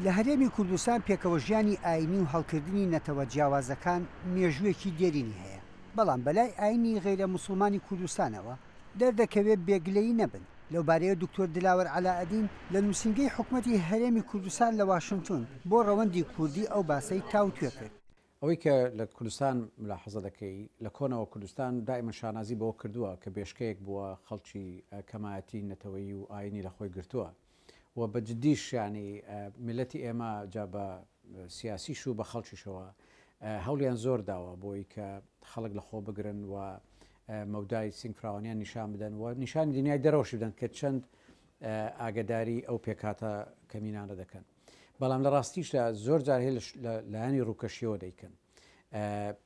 لە هەرێمی کوردستان پێکەوە ژیانی ئاینی و هەڵکردنی نەتەوە جیاوازەکان مێژوویەکی دێرینی هەیە، بەڵام بەلای ئاینی غیرە موسڵمانی کوردستانەوە دەردەکەوێت بێگلەیی نەبن. لەوبارەیە دکتۆر دلاوەر عەلاءەدین لە نووسینگەی حکوومەتی هەرێمی کوردستان لە واشنگتن بۆ ڕەوەندی کوردی ئەو باسەی تاوتوێ کرد. ئەوەی کە لە کوردستان ملاحەزە دەکەی لە کۆنەوە کوردستان دائما شانازی بەوە کردووە کە بێشکەیەک بووە خەڵکی کەمایەتی نەتەوەیی و ئاینی لە خۆی گرتووە و بە جددیش ینی میلەتی ئێمە جا بە سیاسیش و بە خەڵکیشەوە هەوڵیان زۆر داوە بۆی کە خەڵک لە خۆ بگرن و مەودای سنگفراوانیان نیشان بدەن و نیشانی دنیای دەرەوەشی بدەن کە چەند ئاگداری ئەو پێکاتە کەمینانە دەکەن. بەڵام لە ڕاستیشدا زۆر جار هەیە لایانی ڕووکەشیەوە دەیکەن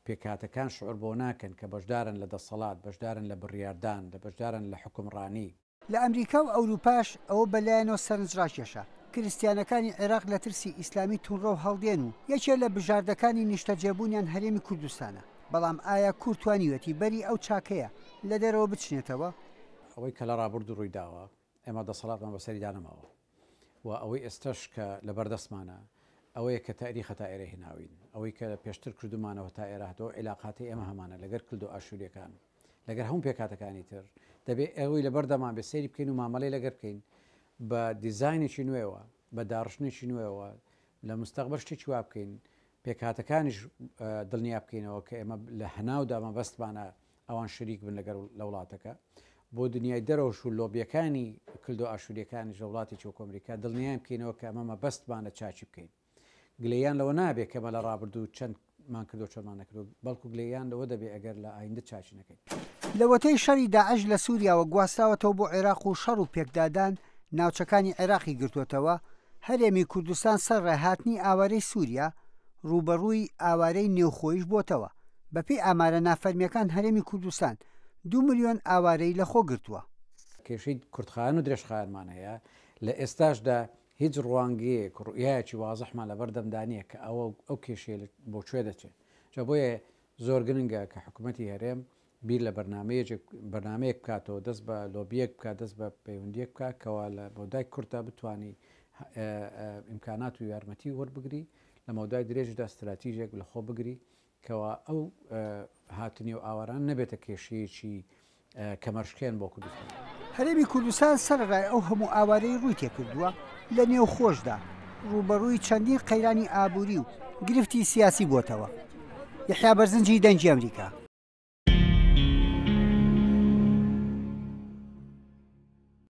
پێکاتەکان شعور بۆ ناکەن کە بەشدارن لە دەسەڵات، بەشدارن لە بڕیاردان، لە بەشدارن لە حکومڕانی. لە ئەمریکا و ئەوروپاش ئەوە بەلایەنەوە سەرنجڕاکێشە کریستیانەکانی عێراق لە ترسی ئیسلامی توونڕە و هەڵدێن و یەکێک لە بژاردەکانی نیشتەجێبوونیان هەرێمی کوردستانە. بەڵام ئایا کورد توانیوەتی بەری ئەو چاکەیە لە دەرەوە بچنێتەوە؟ ئەوەی کە لە ڕابرد ڕووی داوە ئێمە دەسەڵاتمان بەسەری دانەماوە و ئەوەی ئێستش کە لە بەردەستمانە ئەوەیە کە تاریخە تا ئێرە هێناوین، ئەوەی کە پێشتر کردومانەوە تا ئێرە هاتەوە عیلاقاتی ئێمە هەمانە لەگەر کرد و ئاشوریەکان لەگەر هەموو پێکاتەکانی تر دەبێت ئەوەی لە بەردەمان بێ سەیری بکەین و مامەڵەی لەگەر بکەین بە دیزاینێکی نوێەوە، بە داڕشتێکی نوێەوە لە مستەقبەل شتێکی وا بکەین، پێکاتەکانیش دڵنیا بکەینەوە کە ئێمە لە هەناودا مەبەستمانە ئەوان شەریک بن لەگەر لە وڵاتەکە بۆ دنیای دەرەوەش و لۆبیەکانی کرد و ئاشوریەکانی وڵاتی چۆکۆ ئەمریکا دڵنیایان بکەینەوە کە ئەمە مەبەستمانە چاچی بکەین. گلەیان لەوە نابێت کەمە لە ڕابردوو چەندمان کردو چۆنمان نەکردو، بەڵکو گلەیان لەوە دەبێت ئەگەر لە ئایندە چاچی نەکەین. لەوەتەی شەڕی داعش لە سووریاوە گواستاوەتەوە بۆ عێراق و شەڕ و پێکدادان ناوچەکانی عێراقی گرتووەتەوە، هەرێمی کوردستان سەر ڕێهاتنی ئاوارەی سووریا ڕوبەڕووی ئاوارەی نێوخۆیش بۆتەوە. بەپێی ئامارە نافەرمیەکان هەرێمی کوردستان 2 ملیۆن ئاوارەی لەخۆ گرتووە. کێشەی کوردخایان و درێژخایانمان هەیە لە ئێستاشدا هیچ ڕوانگەیەک ڕوئایەکی وازەحمان لە بەردەمدانیە کە ئەو کێشەیە بۆ کوێ دەچێت. جا بۆیە زۆر گرنگە کە حکوومەتی هەرێم بیر لە بەرنمەیەک بکاتەوە، دەست بە لۆبیەک بکات، دەست بە پەیوەندیەک بکات کەوا لە مەودای کورتدا بتوانانی ئیمکانات و یارمەتی وەربگری، لە مەودای درێژدا استراتیژێک لە خۆ بگری کەوا ئەو هاتنی و ئاواران نەبێتە کێشەیەکی کەمەرشکێن بۆ کوردستان. هەرێمی کوردستان سەرڕای ئەو هەموو ئاوارەی ڕووی تێکردووە لە نێو خۆشدا ڕوبەڕووی چەندین قەیرانی ئابووری و گرفتی سیاسی بۆتەوە. یحیا بەرزنجی دەنگی ئەمریکا.